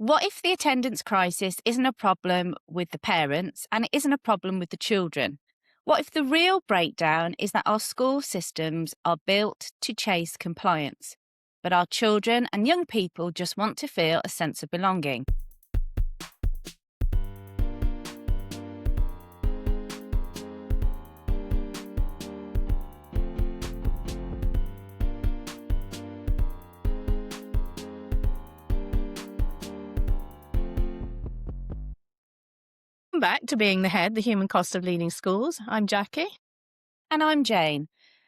What if the attendance crisis isn't a problem with the parents and it isn't a problem with the children? What if the real breakdown is that our school systems are built to chase compliance, but our children and young people just want to feel a sense of belonging? Welcome back to Being the Head, the human cost of leading schools. I'm Jackie. And I'm Jane.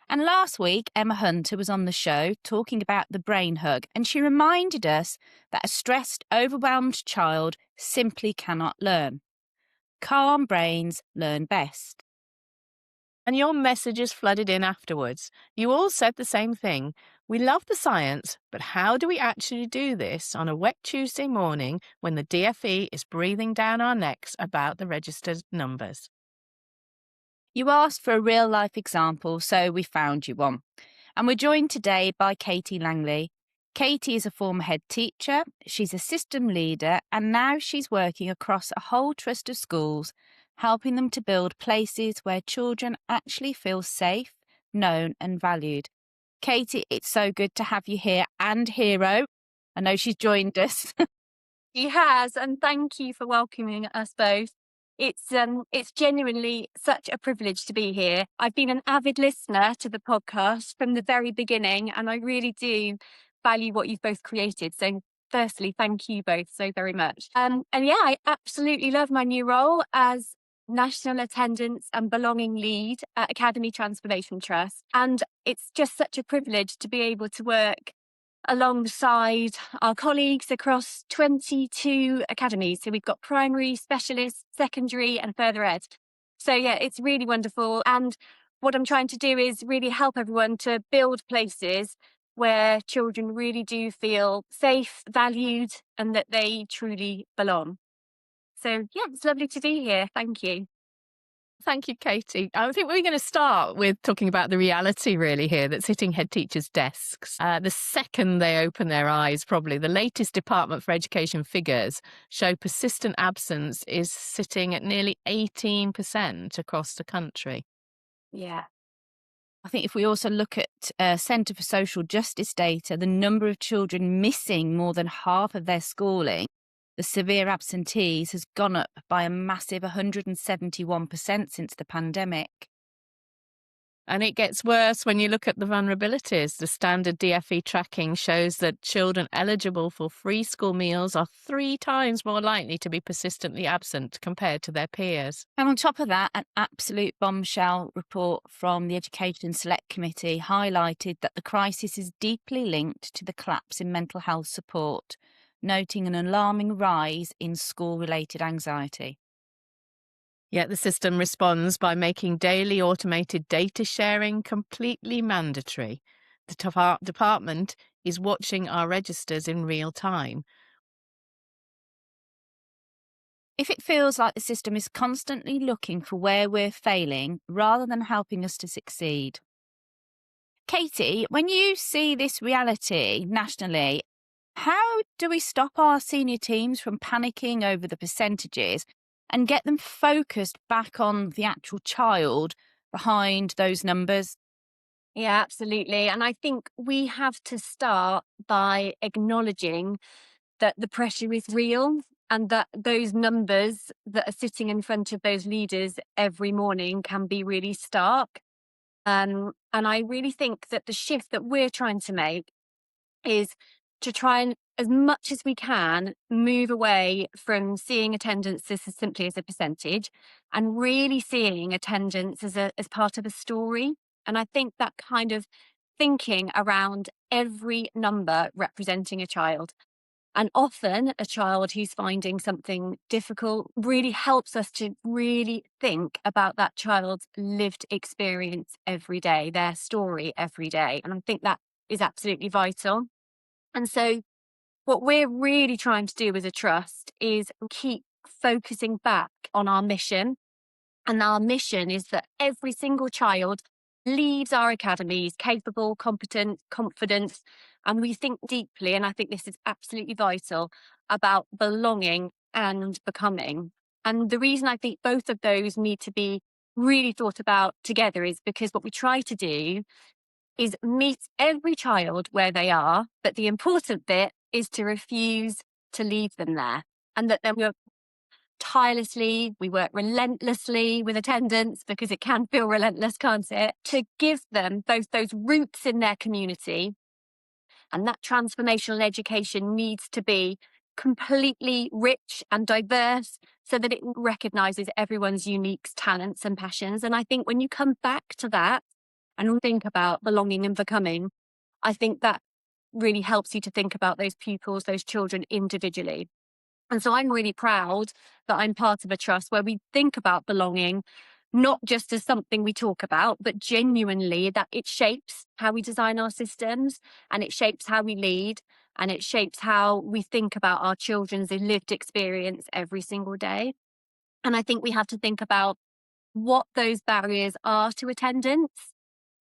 And last week, Emma Hunter was on the show talking about the brain hug, and she reminded us that a stressed, overwhelmed child simply cannot learn. Calm brains learn best. And your messages flooded in afterwards. You all said the same thing. We love the science, but how do we actually do this on a wet Tuesday morning when the DFE is breathing down our necks about the registered numbers? You asked for a real-life example, so we found you one. And we're joined today by Katie Langley. Katie is a former head teacher, she's a system leader, and now she's working across a whole trust of schools, helping them to build places where children actually feel safe, known and valued. Katie, it's so good to have you here, and Hero. I know she's joined us. She has, and thank you for welcoming us both. It's genuinely such a privilege to be here. I've been an avid listener to the podcast from the very beginning, and I really do value what you've both created. So firstly, thank you both so very much. And yeah, I absolutely love my new role as National Attendance and Belonging Lead at Academy Transformation Trust. And it's just such a privilege to be able to work alongside our colleagues across 22 academies. So we've got primary, specialist, secondary and further ed. So yeah, it's really wonderful. And what I'm trying to do is really help everyone to build places where children really do feel safe, valued, and that they truly belong. So yeah, it's lovely to be here. Thank you. Thank you, Katie. I think we're going to start with talking about the reality really here that's hitting head teachers' desks. The second they open their eyes, probably the latest Department for Education figures show persistent absence is sitting at nearly 18% across the country. Yeah. I think if we also look at Centre for Social Justice data, the number of children missing more than half of their schooling, the severe absentees, has gone up by a massive 171% since the pandemic. And it gets worse when you look at the vulnerabilities. The standard DFE tracking shows that children eligible for free school meals are 3 times more likely to be persistently absent compared to their peers. And on top of that, an absolute bombshell report from the Education Select Committee highlighted that the crisis is deeply linked to the collapse in mental health support, noting an alarming rise in school-related anxiety. Yet the system responds by making daily automated data sharing completely mandatory. The department is watching our registers in real time. If it feels like the system is constantly looking for where we're failing rather than helping us to succeed. Katie, when you see this reality nationally, how do we stop our senior teams from panicking over the percentages and get them focused back on the actual child behind those numbers? Yeah, absolutely. And I think we have to start by acknowledging that the pressure is real and that those numbers that are sitting in front of those leaders every morning can be really stark. And I really think that the shift that we're trying to make is to try and, as much as we can, move away from seeing attendance as simply as a percentage and really seeing attendance as part of a story. And I think that kind of thinking around every number representing a child, and often a child who's finding something difficult, really helps us to really think about that child's lived experience every day, their story every day. And I think that is absolutely vital. And so what we're really trying to do as a trust is keep focusing back on our mission. And our mission is that every single child leaves our academies capable, competent, confident, And we think deeply, and I think this is absolutely vital, about belonging and becoming. And the reason I think both of those need to be really thought about together is because what we try to do is meet every child where they are, but the important bit is to refuse to leave them there. And that then we work tirelessly, we work relentlessly with attendance, because it can feel relentless, can't it? To give them both those roots in their community, and that transformational education needs to be completely rich and diverse so that it recognises everyone's unique talents and passions. And I think when you come back to that and think about belonging and becoming, I think that really helps you to think about those pupils, those children individually. And so I'm really proud that I'm part of a trust where we think about belonging, not just as something we talk about, but genuinely that it shapes how we design our systems, and it shapes how we lead, and it shapes how we think about our children's lived experience every single day. And I think we have to think about what those barriers are to attendance,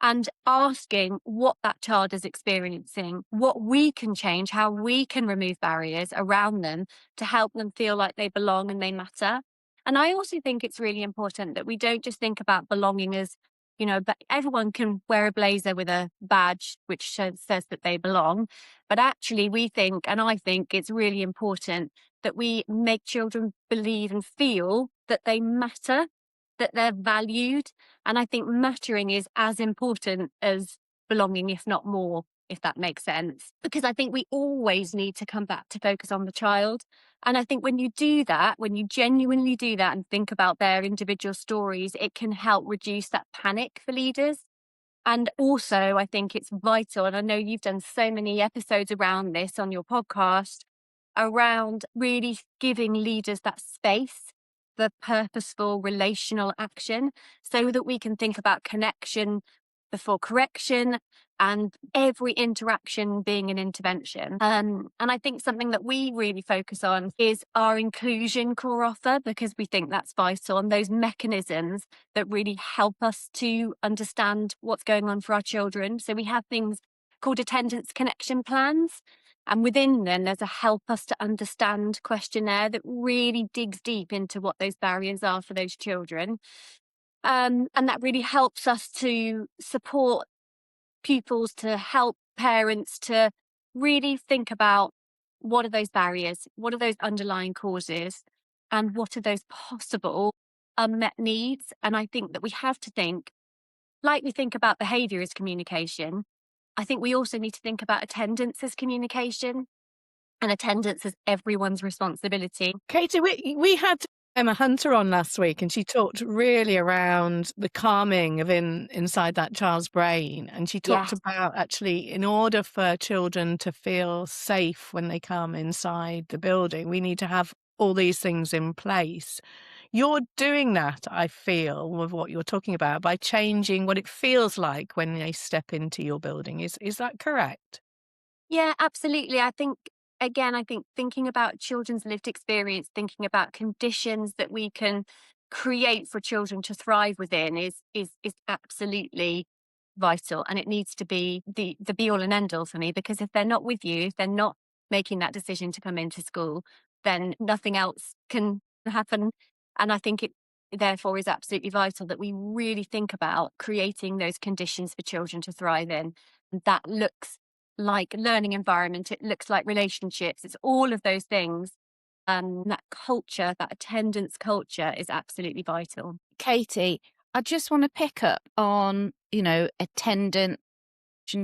and asking what that child is experiencing, what we can change, how we can remove barriers around them to help them feel like they belong and they matter. And I also think it's really important that we don't just think about belonging as, but everyone can wear a blazer with a badge which says that they belong. But actually, we think, and I think it's really important that we make children believe and feel that they matter, that they're valued. And I think mattering is as important as belonging, if not more, if that makes sense. Because I think we always need to come back to focus on the child. And I think when you do that, when you genuinely do that and think about their individual stories, it can help reduce that panic for leaders. And also, I think it's vital, and I know you've done so many episodes around this on your podcast, around really giving leaders that space for purposeful relational action so that we can think about connection before correction, and every interaction being an intervention. And I think something that we really focus on is our inclusion core offer, because we think that's vital, and those mechanisms that really help us to understand what's going on for our children. So we have things called attendance connection plans. And within them, there's a help us to understand questionnaire that really digs deep into what those barriers are for those children. And that really helps us to support pupils, to help parents to really think about what are those barriers, what are those underlying causes, and what are those possible unmet needs. And I think that we have to think, like we think about behaviour as communication, I think we also need to think about attendance as communication, and attendance is everyone's responsibility. Katie, we had Emma Hunter on last week, and she talked really around the calming of inside that child's brain. And she talked Yes. about, actually, in order for children to feel safe when they come inside the building, we need to have all these things in place. You're doing that, I feel, with what you're talking about, by changing what it feels like when they step into your building. Is that correct? Yeah, absolutely. I think thinking about children's lived experience, thinking about conditions that we can create for children to thrive within is absolutely vital. And it needs to be the be all and end all for me, because if they're not with you, if they're not making that decision to come into school, then nothing else can happen. And I think it therefore is absolutely vital that we really think about creating those conditions for children to thrive in. And that looks like learning environment, it looks like relationships, it's all of those things. That culture, that attendance culture, is absolutely vital. Katie, I just want to pick up on, attendance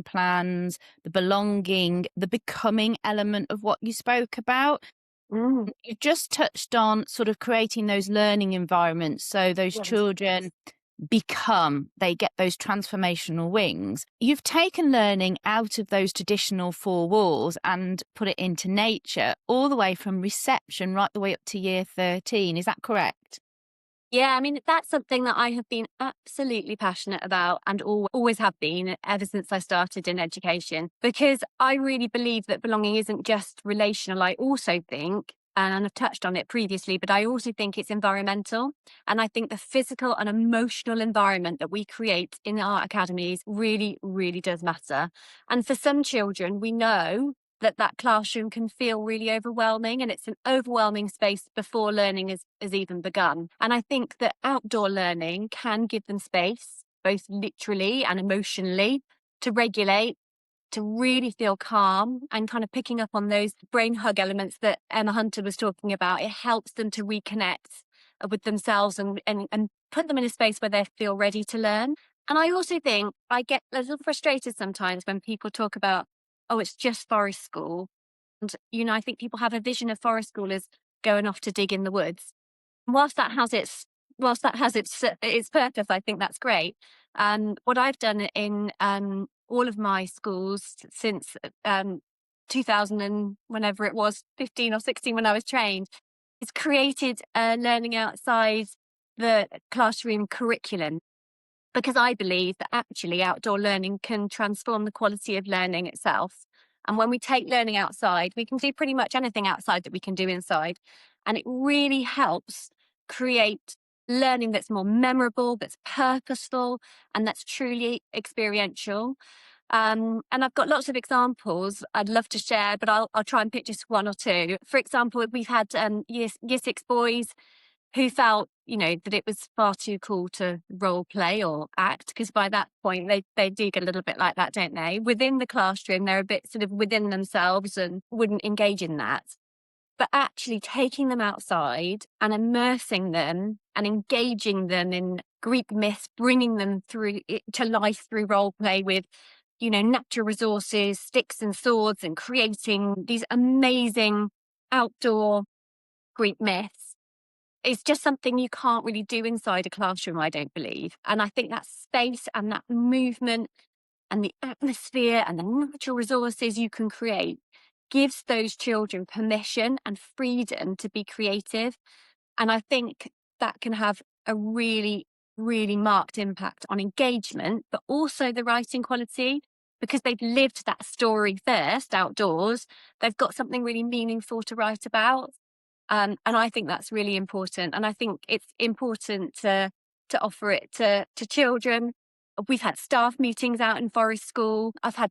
plans, the belonging, the becoming element of what you spoke about. You've just touched on sort of creating those learning environments so those Yes. children they get those transformational wings. You've taken learning out of those traditional four walls and put it into nature, all the way from reception right the way up to year 13. Is that correct? Yeah, I mean, that's something that I have been absolutely passionate about, and always have been ever since I started in education, because I really believe that belonging isn't just relational. I also think and I've touched on it previously, but I also think it's environmental. And I think the physical and emotional environment that we create in our academies really, really does matter. And for some children, we know that that classroom can feel really overwhelming, and it's an overwhelming space before learning has even begun. And I think that outdoor learning can give them space, both literally and emotionally, to regulate, to really feel calm, and kind of picking up on those brain hug elements that Emma Hunter was talking about. It helps them to reconnect with themselves and put them in a space where they feel ready to learn. And I also think I get a little frustrated sometimes when people talk about, oh, it's just forest school. And, I think people have a vision of forest school as going off to dig in the woods. Whilst that has its purpose, I think that's great. What I've done in all of my schools since 2000 and whenever it was, 15 or 16 when I was trained, is created a learning outside the classroom curriculum, because I believe that actually outdoor learning can transform the quality of learning itself. And when we take learning outside, we can do pretty much anything outside that we can do inside. And it really helps create learning that's more memorable, that's purposeful, and that's truly experiential. And I've got lots of examples I'd love to share, but I'll try and pick just one or two. For example, we've had year 6 boys who felt, that it was far too cool to role play or act, because by that point they do get a little bit like that, don't they? Within the classroom, they're a bit sort of within themselves and wouldn't engage in that. But actually taking them outside and immersing them and engaging them in Greek myths, bringing them through to life through role play with, natural resources, sticks and swords, and creating these amazing outdoor Greek myths, it's just something you can't really do inside a classroom, I don't believe. And I think that space and that movement and the atmosphere and the natural resources you can create gives those children permission and freedom to be creative. And I think that can have a really, really marked impact on engagement, but also the writing quality, because they've lived that story first outdoors. They've got something really meaningful to write about. And I think that's really important. And I think it's important to offer it to children. We've had staff meetings out in Forest School. I've had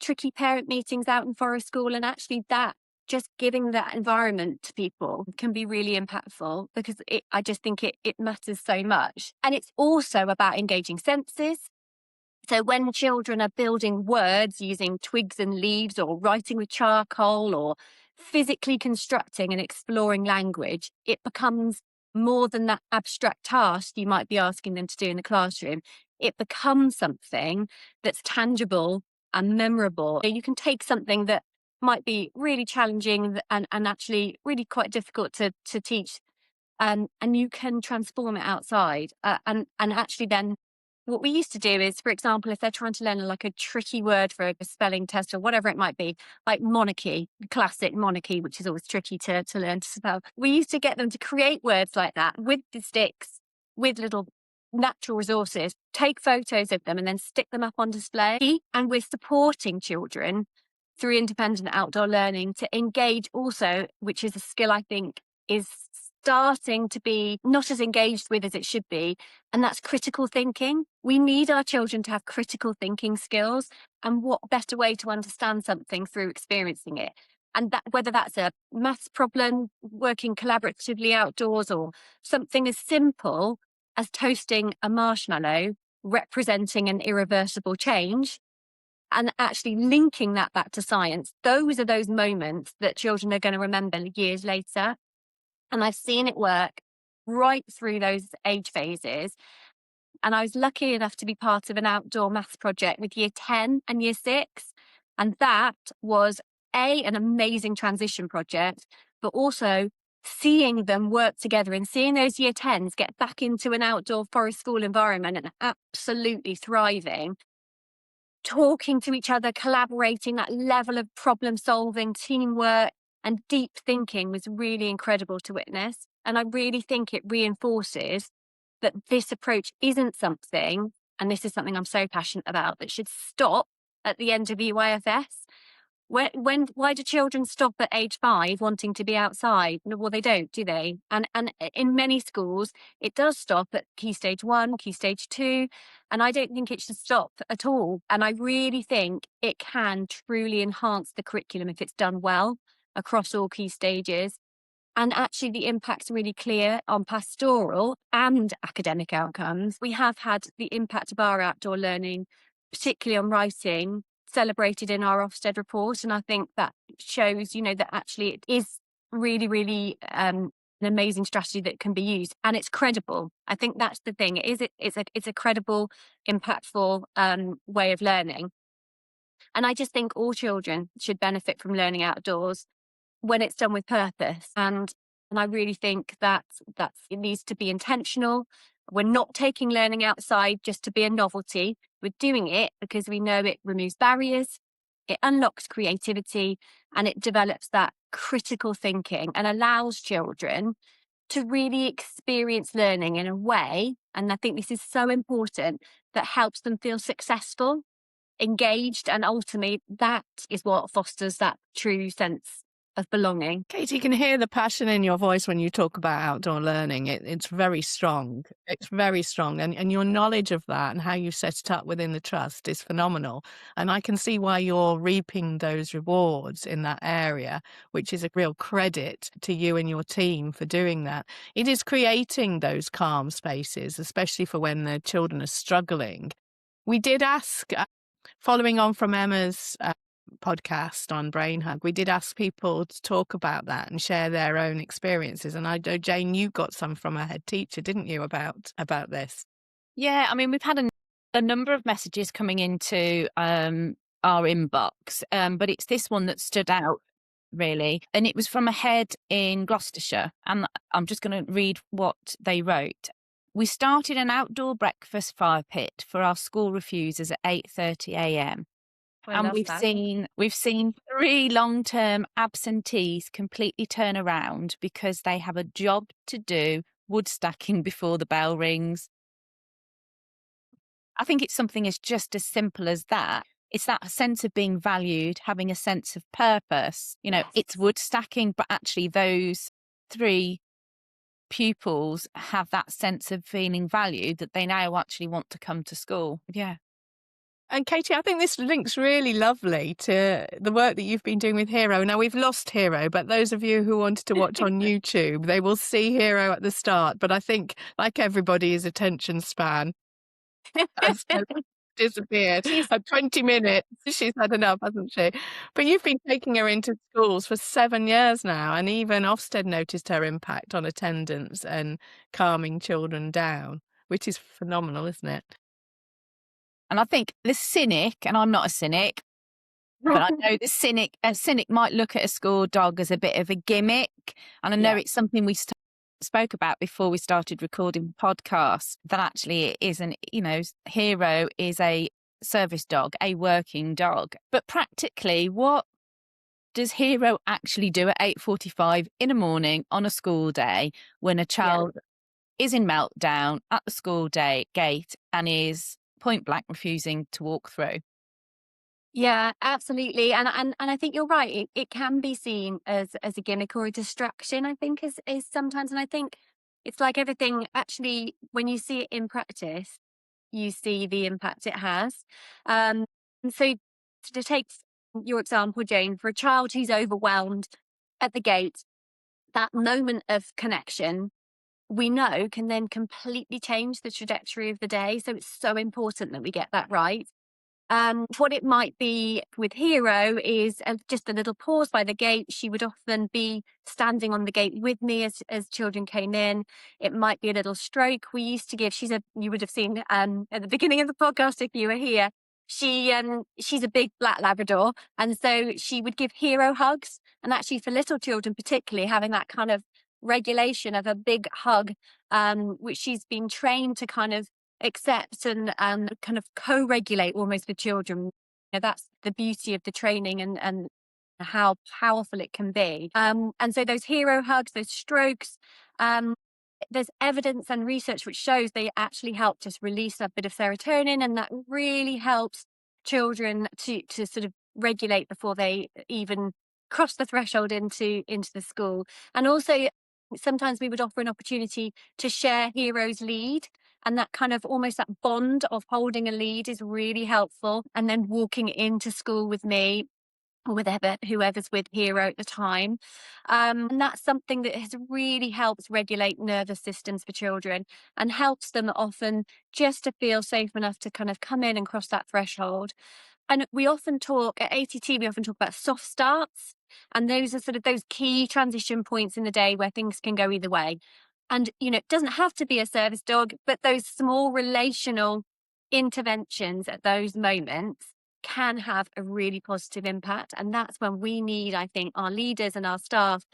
tricky parent meetings out in Forest School. And actually that, just giving that environment to people can be really impactful, because I just think it matters so much. And it's also about engaging senses. So when children are building words using twigs and leaves, or writing with charcoal, or physically constructing and exploring language, it becomes more than that abstract task you might be asking them to do in the classroom. It becomes something that's tangible and memorable. You can take something that might be really challenging and actually really quite difficult to teach, and you can transform it outside. And actually then what we used to do is, for example, if they're trying to learn like a tricky word for a spelling test or whatever it might be, like monarchy, classic monarchy, which is always tricky to learn to spell. We used to get them to create words like that with the sticks, with little natural resources, take photos of them and then stick them up on display. And we're supporting children through independent outdoor learning to engage also, which is a skill I think is starting to be not as engaged with as it should be, and that's critical thinking. We need our children to have critical thinking skills, and what better way to understand something through experiencing it. And that, whether that's a maths problem, working collaboratively outdoors, or something as simple as toasting a marshmallow, representing an irreversible change, and actually linking that back to science. Those are those moments that children are going to remember years later. And I've seen it work right through those age phases. And I was lucky enough to be part of an outdoor maths project with year 10 and year 6. And that was an amazing transition project, but also seeing them work together and seeing those year 10s get back into an outdoor Forest School environment and absolutely thriving, talking to each other, collaborating, that level of problem solving, teamwork, and deep thinking was really incredible to witness. And I really think it reinforces that this approach isn't something, and this is something I'm so passionate about, that should stop at the end of EYFS. Why do children stop at age 5 wanting to be outside? No, well, they don't, do they? And in many schools, it does stop at Key Stage 1, Key Stage 2, and I don't think it should stop at all. And I really think it can truly enhance the curriculum if it's done well across all key stages. And actually, the impact's really clear on pastoral and academic outcomes. We have had the impact of our outdoor learning, particularly on writing, celebrated in our Ofsted report. And I think that shows, that actually it is really, really an amazing strategy that can be used, and it's credible. I think that's the thing. It's a credible, impactful way of learning. And I just think all children should benefit from learning outdoors when it's done with purpose. And I really think that it needs to be intentional. We're not taking learning outside just to be a novelty. We're doing it because we know it removes barriers, it unlocks creativity, and it develops that critical thinking and allows children to really experience learning in a way, and I think this is so important, that helps them feel successful, engaged, and ultimately that is what fosters that true sense of belonging. Katie, you can hear the passion in your voice when you talk about outdoor learning. It's very strong. It's very strong. And your knowledge of that and how you set it up within the trust is phenomenal. And I can see why you're reaping those rewards in that area, which is a real credit to you and your team for doing that. It is creating those calm spaces, especially for when the children are struggling. We did ask, following on from Emma's podcast on Brain Hug, we did ask people to talk about that and share their own experiences. And I know, Jane, you got some from a head teacher, didn't you, about this? Yeah, I mean, we've had a number of messages coming into our inbox, but it's this one that stood out really, and it was from a head in Gloucestershire, and I'm just going to read what they wrote. We started an outdoor breakfast fire pit for our school refusers at 8:30 a.m. And we've seen 3 long-term absentees completely turn around because they have a job to do, wood stacking before the bell rings. I think it's something as just as simple as that. It's that sense of being valued, having a sense of purpose. Yes. It's wood stacking, but actually those 3 pupils have that sense of feeling valued, that they now actually want to come to school. Yeah. And Katie, I think this links really lovely to the work that you've been doing with Hero. Now, we've lost Hero, but those of you who wanted to watch on YouTube, they will see Hero at the start. But I think, like everybody, his attention span has disappeared. At 20 minutes, she's had enough, hasn't she? But you've been taking her into schools for 7 years now, and even Ofsted noticed her impact on attendance and calming children down, which is phenomenal, isn't it? And I think the cynic, and I'm not a cynic, but I know a cynic might look at a school dog as a bit of a gimmick. And I know it's something we spoke about before we started recording the podcast, that actually it isn't, Hero is a service dog, a working dog. But practically, what does Hero actually do at 8:45 in the morning on a school day when a child is in meltdown at the school gate and is point blank refusing to walk through? Yeah, absolutely. And I think you're right. It can be seen as a gimmick or a distraction, I think is sometimes. And I think it's like everything, actually, when you see it in practice, you see the impact it has. And so to take your example, Jane, for a child who's overwhelmed at the gate, that moment of connection, we know, can then completely change the trajectory of the day. So it's so important that we get that right. What it might be with Hero is just a little pause by the gate. She would often be standing on the gate with me as children came in. It might be a little stroke. We used to give, you would have seen at the beginning of the podcast if you were here, she's a big black Labrador. And so she would give Hero hugs. And actually for little children particularly, having that kind of regulation of a big hug, which she's been trained to kind of accept and kind of co-regulate almost with children. That's the beauty of the training and how powerful it can be. And so those Hero hugs, those strokes, there's evidence and research which shows they actually help just release a bit of serotonin, and that really helps children to sort of regulate before they even cross the threshold into the school. And also sometimes we would offer an opportunity to share Hero's lead, and that kind of almost that bond of holding a lead is really helpful. And then walking into school with me or with whoever's with Hero at the time. And that's something that has really helped regulate nervous systems for children and helps them often just to feel safe enough to kind of come in and cross that threshold. And we often talk at ATT, we often talk about soft starts. And those are sort of those key transition points in the day where things can go either way. And, it doesn't have to be a service dog, but those small relational interventions at those moments can have a really positive impact. And that's when we need, I think, our leaders and our staff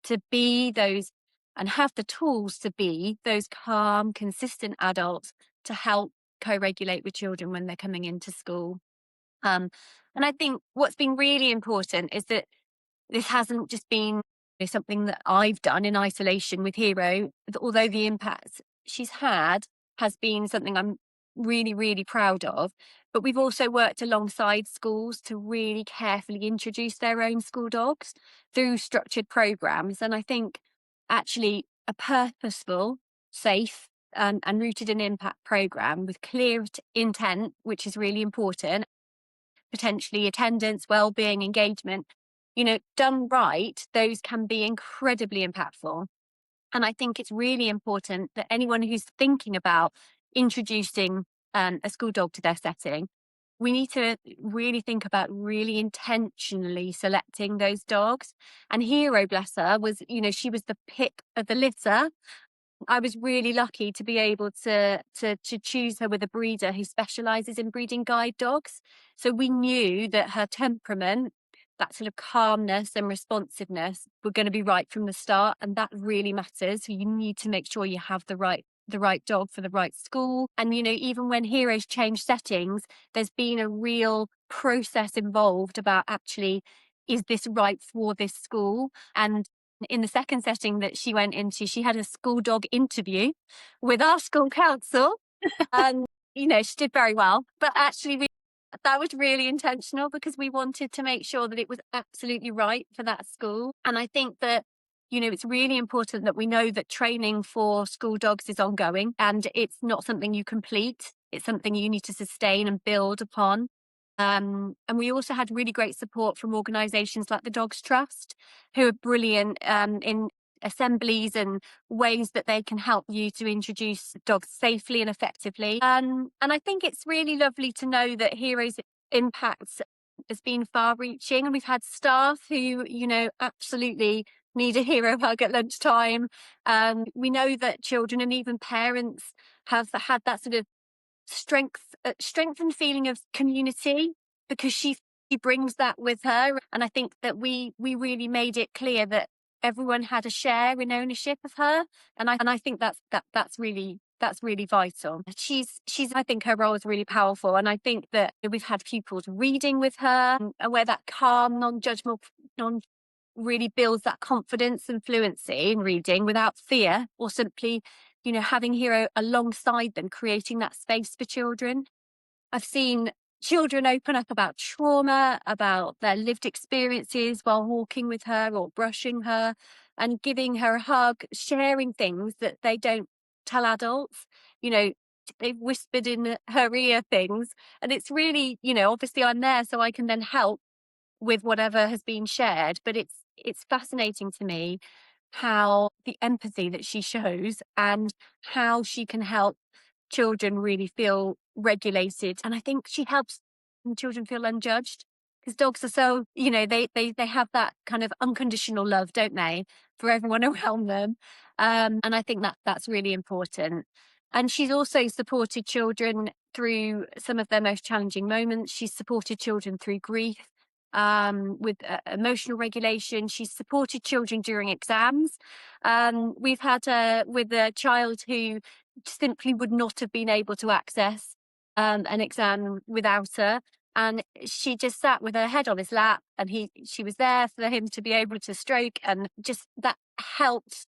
to be those and have the tools to be those calm, consistent adults to help co-regulate with children when they're coming into school. And I think what's been really important is that this hasn't just been something that I've done in isolation with Hero, although the impact she's had has been something I'm really, really proud of. But we've also worked alongside schools to really carefully introduce their own school dogs through structured programs. And I think actually a purposeful, safe, and rooted in impact program with clear intent, which is really important, potentially attendance, well-being, engagement, done right, those can be incredibly impactful. And I think it's really important that anyone who's thinking about introducing a school dog to their setting, we need to really think about really intentionally selecting those dogs. And Hero, bless her, was, she was the pick of the litter. I was really lucky to be able to choose her with a breeder who specialises in breeding guide dogs. So we knew that her temperament, that sort of calmness and responsiveness, were going to be right from the start, and that really matters. So you need to make sure you have the right dog for the right school. And even when Heroes change settings, there's been a real process involved about actually, is this right for this school? And in the second setting that she went into, she had a school dog interview with our school council. And, she did very well. But actually, that was really intentional because we wanted to make sure that it was absolutely right for that school. And I think that, it's really important that we know that training for school dogs is ongoing and it's not something you complete. It's something you need to sustain and build upon. And we also had really great support from organisations like the Dogs Trust, who are brilliant in assemblies and ways that they can help you to introduce dogs safely and effectively. And I think it's really lovely to know that Heroes' impact has been far-reaching, and we've had staff who, absolutely need a hero hug at lunchtime. We know that children and even parents have had that sort of strengthened feeling of community because she brings that with her. And I think that we really made it clear that everyone had a share in ownership of her. And I think that's really vital. She's I think her role is really powerful. And I think that we've had pupils reading with her, and where that calm, non-judgmental, really builds that confidence and fluency in reading without fear, or simply, having Hero alongside them, creating that space for children. I've seen children open up about trauma, about their lived experiences while walking with her or brushing her and giving her a hug, sharing things that they don't tell adults. They've whispered in her ear things. And it's really, obviously I'm there so I can then help with whatever has been shared. But it's fascinating to me how the empathy that she shows and how she can help children really feel regulated. And I think she helps children feel unjudged, because dogs are so, they have that kind of unconditional love, don't they, for everyone around them. And I think that's really important. And she's also supported children through some of their most challenging moments. She's supported children through grief, with emotional regulation. She's supported children during exams. We've had with a child who simply would not have been able to access an exam without her. And she just sat with her head on his lap, and she was there for him to be able to stroke, and just that helped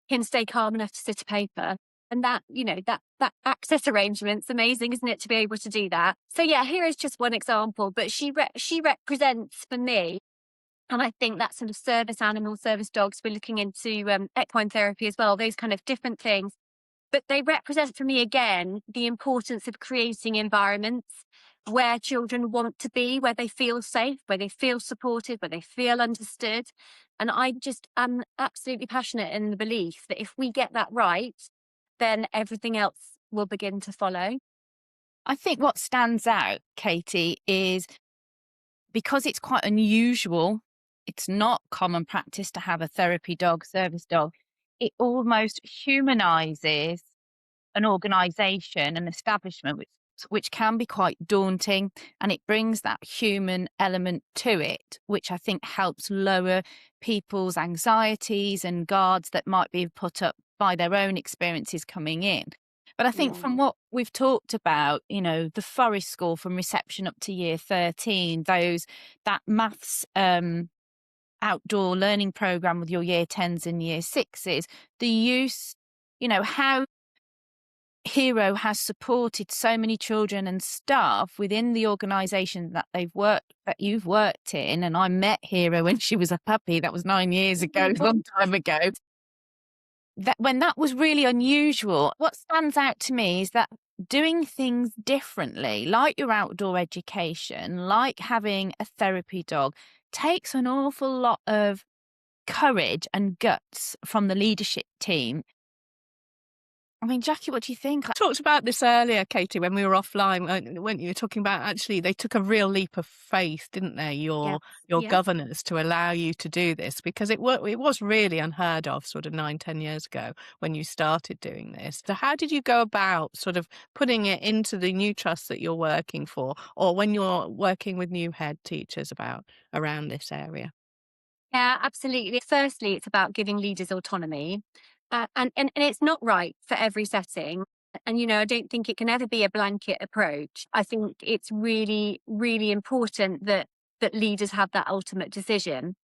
him stay calm enough to sit a paper. And that, that access arrangement's amazing, isn't it, to be able to do that? So yeah, here is just one example, but she represents for me, and I think that sort of service animal, service dogs, we're looking into equine therapy as well, those kind of different things. But they represent for me, again, the importance of creating environments where children want to be, where they feel safe, where they feel supported, where they feel understood. And I just am absolutely passionate in the belief that if we get that right, then everything else will begin to follow. I think what stands out, Katie, is because it's quite unusual, it's not common practice to have a therapy dog, service dog, it almost humanizes an organization, an establishment, which can be quite daunting, and it brings that human element to it, which I think helps lower people's anxieties and guards that might be put up by their own experiences coming in. But I think from what we've talked about, the Forest School from reception up to year 13, that maths outdoor learning program with your year 10s and year 6s, the use, how Hero has supported so many children and staff within the organisation that you've worked in. And I met Hero when she was a puppy. That was 9 years ago, a long time ago. That when that was really unusual. What stands out to me is that doing things differently, like your outdoor education, like having a therapy dog, takes an awful lot of courage and guts from the leadership team. I mean, Jackie, what do you think? I talked about this earlier, Katie, when we were offline, when you were talking about actually they took a real leap of faith, didn't they, your governors, to allow you to do this, because it was really unheard of sort of 9-10 years ago when you started doing this. So how did you go about sort of putting it into the new trust that you're working for, or when you're working with new head teachers around this area? Yeah, absolutely. Firstly, it's about giving leaders autonomy. And it's not right for every setting. And, I don't think it can ever be a blanket approach. I think it's really, really important that leaders have that ultimate decision.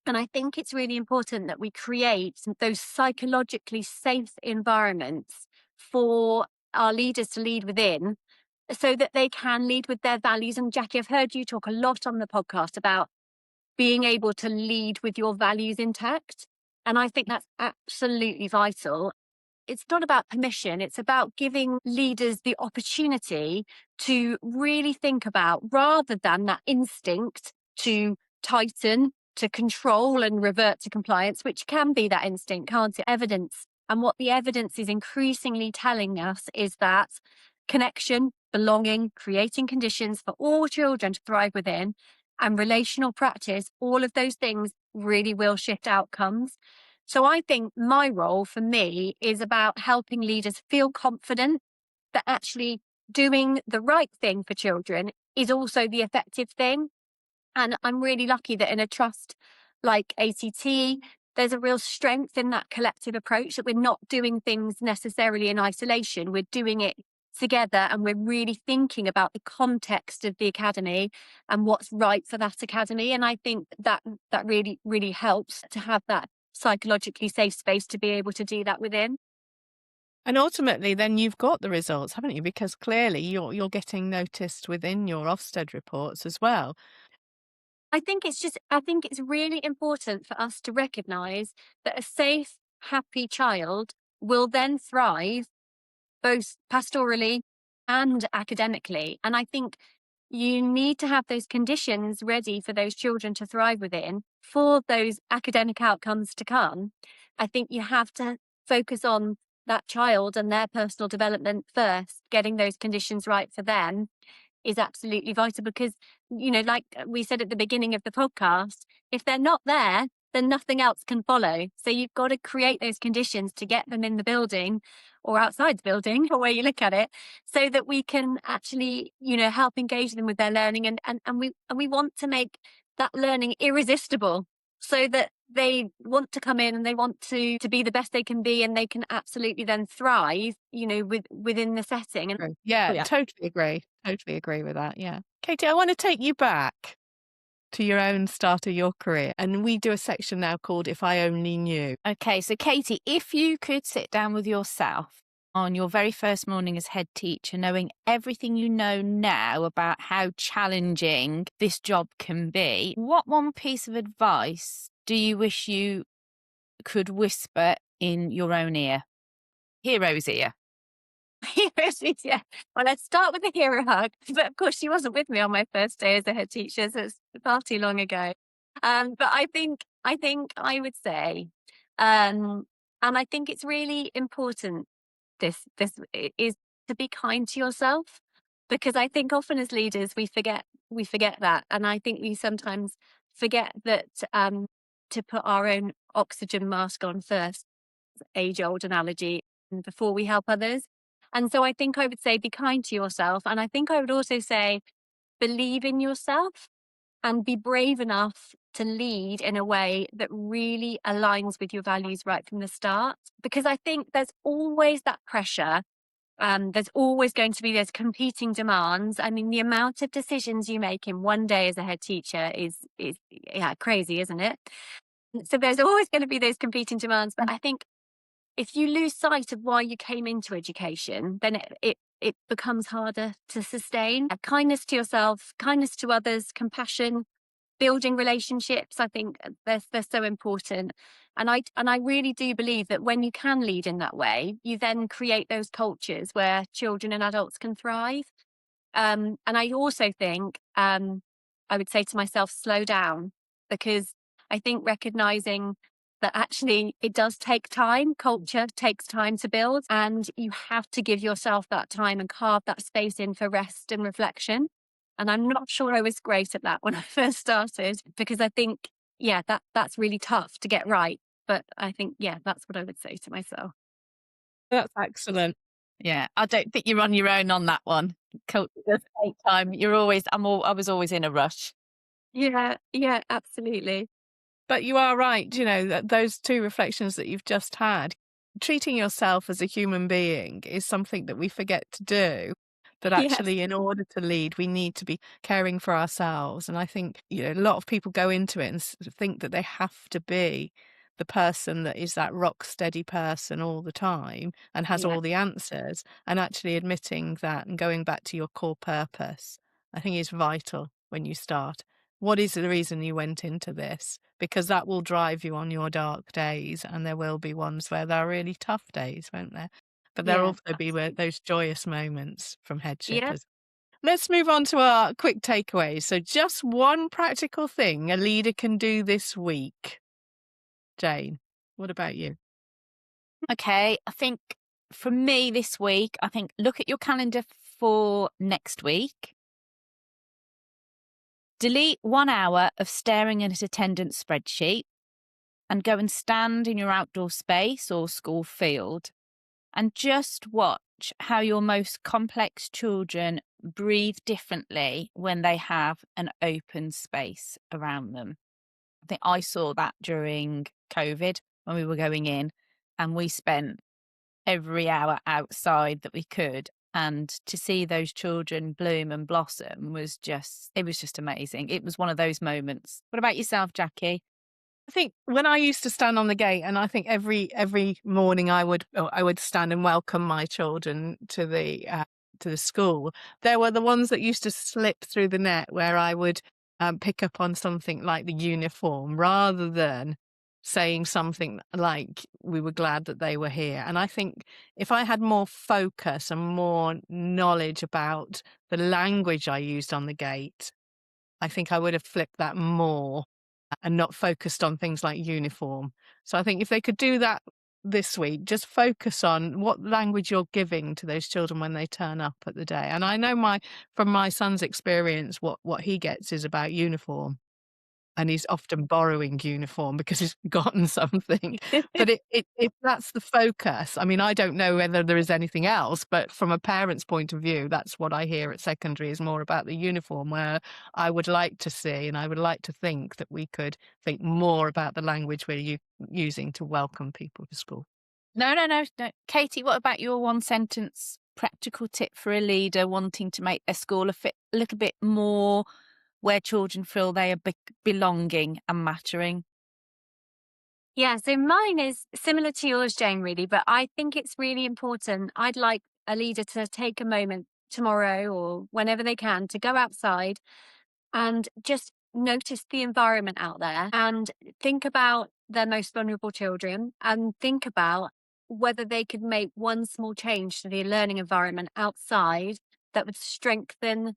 And I think it's really important that we create those psychologically safe environments for our leaders to lead within, so that they can lead with their values. And Jackie, I've heard you talk a lot on the podcast about being able to lead with your values intact. And I think that's absolutely vital. It's not about permission. It's about giving leaders the opportunity to really think about, rather than that instinct to tighten, to control and revert to compliance, which can be that instinct, can't it? Evidence. And what the evidence is increasingly telling us is that connection, belonging, creating conditions for all children to thrive within, and relational practice, all of those things really will shift outcomes. So I think my role for me is about helping leaders feel confident that actually doing the right thing for children is also the effective thing. And I'm really lucky that in a trust like ACT, there's a real strength in that collective approach, that we're not doing things necessarily in isolation. We're doing it together, and we're really thinking about the context of the academy and what's right for that academy. And I think that really, really helps to have that psychologically safe space to be able to do that within. And ultimately, then you've got the results, haven't you? Because clearly you're getting noticed within your Ofsted reports as well. I think it's really important for us to recognise that a safe, happy child will then thrive both pastorally and academically. And I think you need to have those conditions ready for those children to thrive within, for those academic outcomes to come. I think you have to focus on that child and their personal development first. Getting those conditions right for them is absolutely vital, because, like we said at the beginning of the podcast, if they're not there, then nothing else can follow. So you've got to create those conditions to get them in the building or outside the building, or where you look at it, so that we can actually, help engage them with their learning. And we want to make that learning irresistible, so that they want to come in and they want to be the best they can be, and they can absolutely then thrive, within the setting. And yeah, totally agree with that. Yeah. Katie, I want to take you back to your own start of your career. And we do a section now called If I Only Knew. Okay, so Katie, if you could sit down with yourself on your very first morning as head teacher, knowing everything you know now about how challenging this job can be, what one piece of advice do you wish you could whisper in your own ear? Hero's ear. Yeah. Well, let's start with the hero hug. But of course, she wasn't with me on my first day as a head teacher, so it's far too long ago. But I think I would say, and I think it's really important. Is to be kind to yourself, because I think often as leaders we forget that, and I think we sometimes forget that to put our own oxygen mask on first, age old analogy, before we help others. And so I think I would say be kind to yourself. And I think I would also say believe in yourself and be brave enough to lead in a way that really aligns with your values right from the start. Because I think there's always that pressure. There's always going to be those competing demands. I mean, the amount of decisions you make in one day as a head teacher is yeah, crazy, isn't it? So there's always going to be those competing demands. But I think if you lose sight of why you came into education, then it becomes harder to sustain. Kindness to yourself, kindness to others, compassion, building relationships. I think they're so important. And I really do believe that when you can lead in that way, you then create those cultures where children and adults can thrive. And I also think I would say to myself, slow down, because I think recognizing that actually it does take time, culture takes time to build, and you have to give yourself that time and carve that space in for rest and reflection. And I'm not sure I was great at that when I first started, because I think, yeah, that's really tough to get right. But I think, yeah, that's what I would say to myself. That's excellent. Yeah, I don't think you're on your own on that one. Culture does take time. I was always in a rush. Yeah, yeah, absolutely. But you are right, that those two reflections that you've just had, treating yourself as a human being is something that we forget to do. That Yes. actually, in order to lead, we need to be caring for ourselves. And I think, a lot of people go into it and think that they have to be the person that is that rock steady person all the time and has Yeah. all the answers. And actually admitting that and going back to your core purpose, I think is vital when you start. What is the reason you went into this? Because that will drive you on your dark days, and there will be ones where there are really tough days, won't there? But there'll Yeah. also be those joyous moments from headship. Yeah. Let's move on to our quick takeaways. So just one practical thing a leader can do this week. Jane, what about you? Okay, I think for me this week, I think look at your calendar for next week. Delete 1 hour of staring at an attendance spreadsheet and go and stand in your outdoor space or school field and just watch how your most complex children breathe differently when they have an open space around them. I think I saw that during COVID when we were going in, and we spent every hour outside that we could. And to see those children bloom and blossom it was just amazing. It was one of those moments. What about yourself, Jackie? I think when I used to stand on the gate, and I think every morning I would stand and welcome my children to the school. There were the ones that used to slip through the net where I would pick up on something like the uniform rather than saying something like we were glad that they were here. And I think if I had more focus and more knowledge about the language I used on the gate, I think I would have flipped that more and not focused on things like uniform. So I think if they could do that this week, just focus on what language you're giving to those children when they turn up at the day. And I know from my son's experience, what he gets is about uniform. And he's often borrowing uniform because he's forgotten something. But if that's the focus, I mean, I don't know whether there is anything else, but from a parent's point of view, that's what I hear at secondary is more about the uniform, where I would like to see and I would like to think that we could think more about the language we're using to welcome people to school. No, no, no, no. Katie, what about your one sentence practical tip for a leader wanting to make their school a little bit more where children feel they are belonging and mattering? Yeah, so mine is similar to yours, Jane, really, but I think it's really important. I'd like a leader to take a moment tomorrow or whenever they can to go outside and just notice the environment out there and think about their most vulnerable children and think about whether they could make one small change to the learning environment outside that would strengthen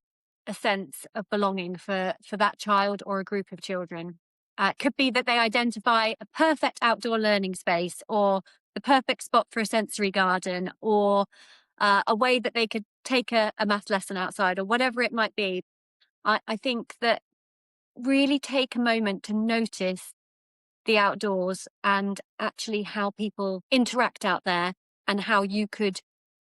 a sense of belonging for that child or a group of children. It could be that they identify a perfect outdoor learning space or the perfect spot for a sensory garden or a way that they could take a math lesson outside or whatever it might be. I think that really take a moment to notice the outdoors and actually how people interact out there and how you could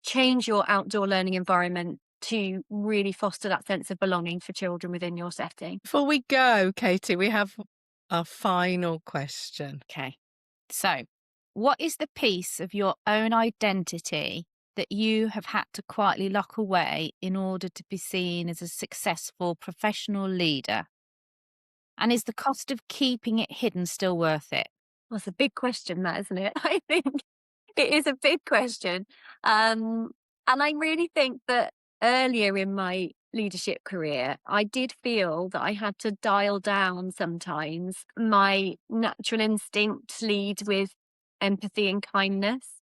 change your outdoor learning environment to really foster that sense of belonging for children within your setting. Before we go, Katie, we have our final question. Okay. So, what is the piece of your own identity that you have had to quietly lock away in order to be seen as a successful professional leader? And is the cost of keeping it hidden still worth it? Well, it's a big question, that, isn't it? I think it is a big question. And I really think that earlier in my leadership career, I did feel that I had to dial down sometimes my natural instinct to lead with empathy and kindness.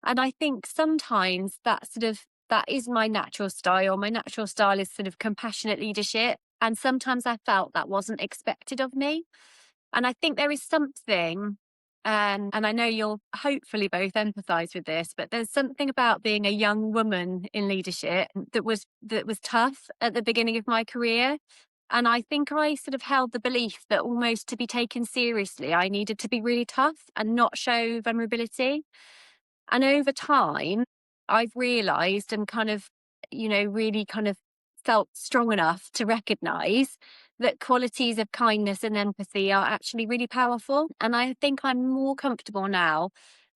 And I think sometimes that is my natural style. My natural style is sort of compassionate leadership. And sometimes I felt that wasn't expected of me. And I think there is something, and I know you'll hopefully both empathise with this, but there's something about being a young woman in leadership that was tough at the beginning of my career. And I think I sort of held the belief that almost to be taken seriously, I needed to be really tough and not show vulnerability. And over time, I've realised and kind of, really kind of felt strong enough to recognise that qualities of kindness and empathy are actually really powerful. And I think I'm more comfortable now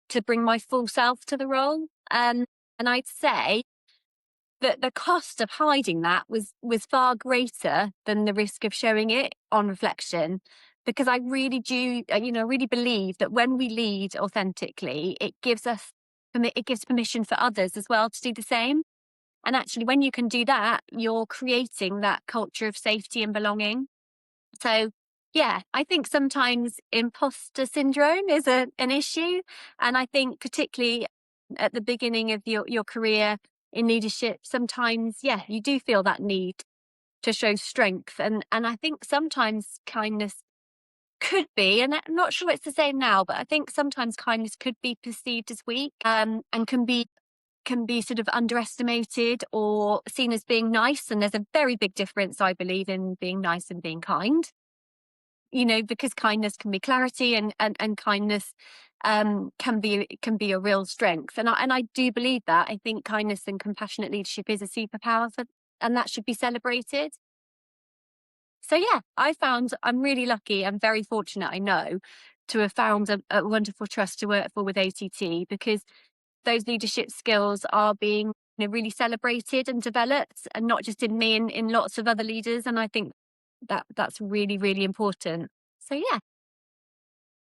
to bring my full self to the role. And I'd say that the cost of hiding that was far greater than the risk of showing it on reflection. Because I really do, really believe that when we lead authentically, it gives permission for others as well to do the same. And actually, when you can do that, you're creating that culture of safety and belonging. So, yeah, I think sometimes imposter syndrome is an issue. And I think, particularly at the beginning of your career in leadership, sometimes, yeah, you do feel that need to show strength. And I think sometimes kindness could be, and I'm not sure it's the same now, but I think sometimes kindness could be perceived as weak, and can be sort of underestimated or seen as being nice. And there's a very big difference, I believe, in being nice and being kind. Because kindness can be clarity and kindness can be a real strength. And I do believe that. I think kindness and compassionate leadership is a superpower and that should be celebrated. So yeah, I'm really lucky and very fortunate, I know, to have found a wonderful trust to work for with ATT, because those leadership skills are being really celebrated and developed, and not just in me, in lots of other leaders. And I think that's really, really important. So yeah.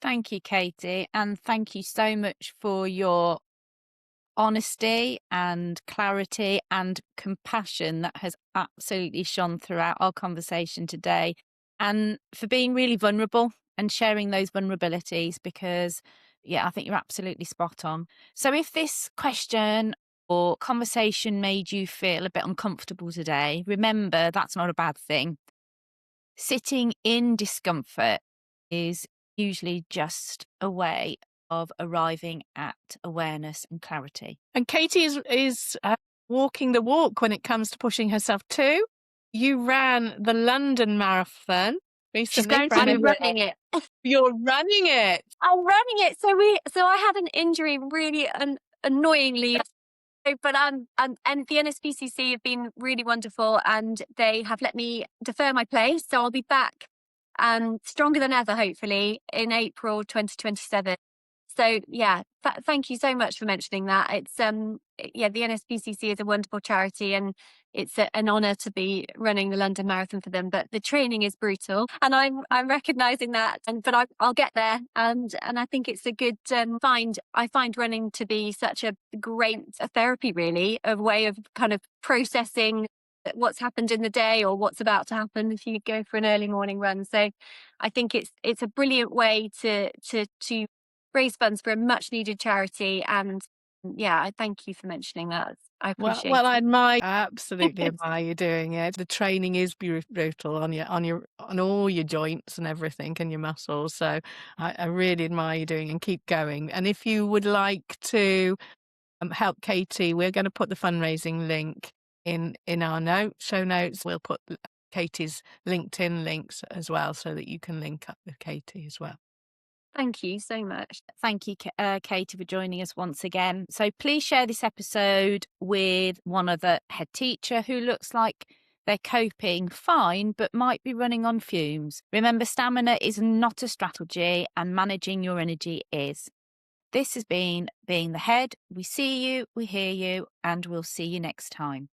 Thank you, Katie. And thank you so much for your honesty and clarity and compassion that has absolutely shone throughout our conversation today, and for being really vulnerable and sharing those vulnerabilities, because yeah, I think you're absolutely spot on. So if this question or conversation made you feel a bit uncomfortable today, remember that's not a bad thing. Sitting in discomfort is usually just a way of arriving at awareness and clarity. And Katie is walking the walk when it comes to pushing herself too. You ran the London Marathon She's recently. going to I'm do running it. You're running it. I'm running it. So I had an injury really annoyingly. But and the NSPCC have been really wonderful, and they have let me defer my place. So I'll be back stronger than ever, hopefully, in April 2027. So yeah, thank you so much for mentioning that. It's yeah, the NSPCC is a wonderful charity, and it's an honour to be running the London Marathon for them. But the training is brutal, and I'm recognising that. But I'll get there, and I think it's a good find. I find running to be such a great therapy, really, a way of kind of processing what's happened in the day or what's about to happen if you go for an early morning run. So I think it's a brilliant way to raise funds for a much needed charity. And yeah, I thank you for mentioning that. I appreciate Well, it. absolutely admire you doing it. The training is brutal on all your joints and everything and your muscles. So I really admire you doing and keep going. And if you would like to help Katie, we're going to put the fundraising link in our show notes. We'll put Katie's LinkedIn links as well, so that you can link up with Katie as well. Thank you so much. Thank you, Katie, for joining us once again. So please share this episode with one other head teacher who looks like they're coping fine but might be running on fumes. Remember, stamina is not a strategy and managing your energy is. This has been Being the Head. We see you, we hear you, and we'll see you next time.